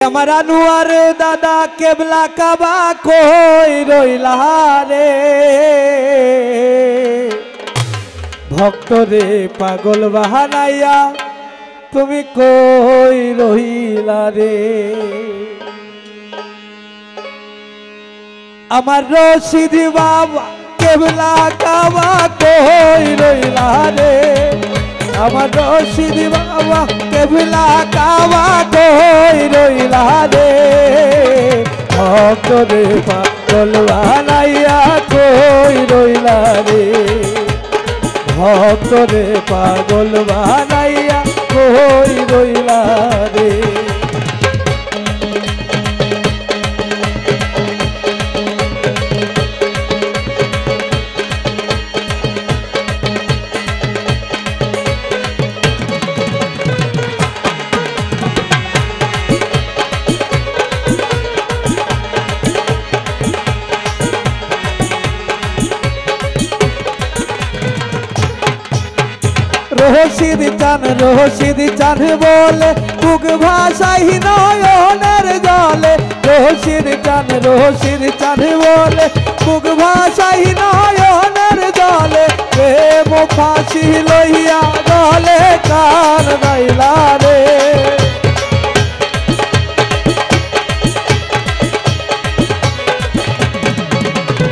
আমার আনোয়ার দাদা কেবলা কাবা কই রইলা রে ভক্ত রে পাগল বাহানাইয়া তুমি কই রইলা রে আমার রশিদ বাবা কেবলা কাবা কই রইলা রে আমার রশিদ বাবা কেবলা কাবা কই রইলা রে ভক্ত রে পাগল বানাইয়া কই রইলা রে ভক্ত রে পাগল বানাইয়া কই রইলা রে রশিদ চান বলে বুক ভাষাই নয়নের জলে রশিদ চান বলে বুক ভাষাই নয়নের জলে প্রেম ফাঁসি লইয়া গলে কার নাইলা রে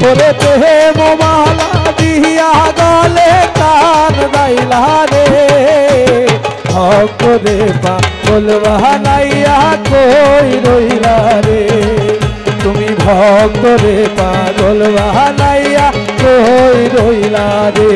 ওরে প্রেম মালা দিয়া গলে কার নাইলা রে ভক্ত রে পাগল বানাইয়া কই রইলা রে তুমি ভক্ত রে পাগল বানাইয়া কই রইলা রে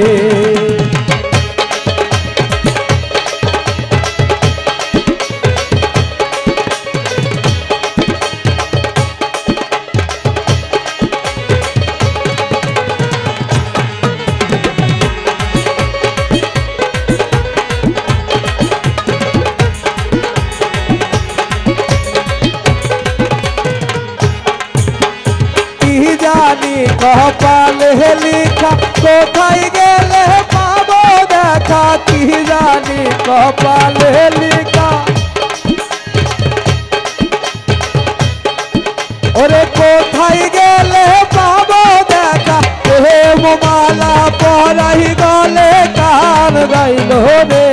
কপালে লিখা কোথায় গেলে পাবো দেখা কি জানি কপালে লিখা ওরে কোথায় গেলে পাবো দেখা প্রেম মালা পরাই গলে কার গাইল রে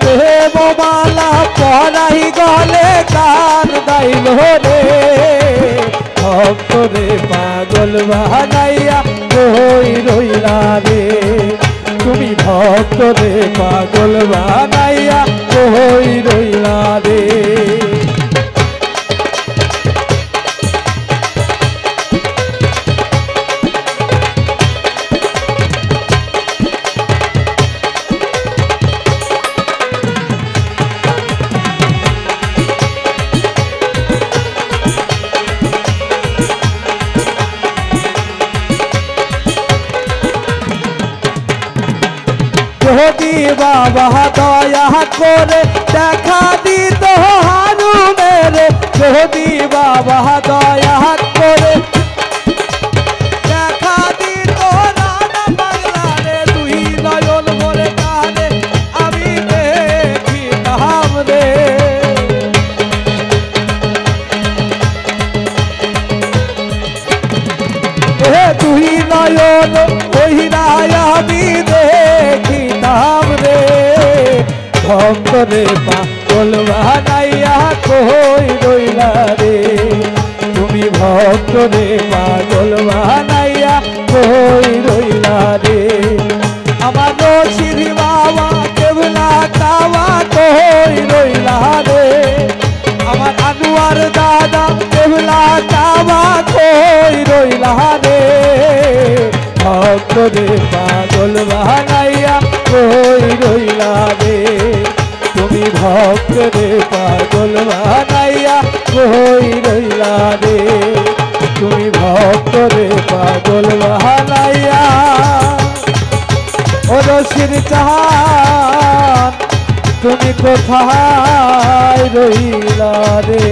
প্রেম মালা পরাই গলে কান গাইল রে ভক্ত রে পাগল বানাইয়া কই রইলা রে তুমি ভক্ত রে পাগল বানাইয়া কই রইলা রে যদি বাবা দয়া করে দেখা দিত হারুনের যদি বাবা দয়া করে দেখা দিত রানা বাংলারে দুই নয়ন ভরে কানে আমি দেখিতাম রে দুই নয়ন ওহিরায় আমি দেখিতাম রে ভক্ত রে পাগল বানাইয়া কই রইলা রে তুমি ভক্ত রে পাগল বানাইয়া কই রইলা রে আমার রশিদ বাবা কেবলা কাবা কই রইলা রে আমার আনোয়ার দাদা কেবলা কাবা কই রইলা রে ভক্ত রে পাগল বানাইয়া কই রইলা রে তুমি ভক্ত রে পাগল বানাইয়া কই রইলা রে তুমি ভক্ত রে পাগল বানাইয়া ও রশিদ চাহান তুমি কোথায় রইলা রে।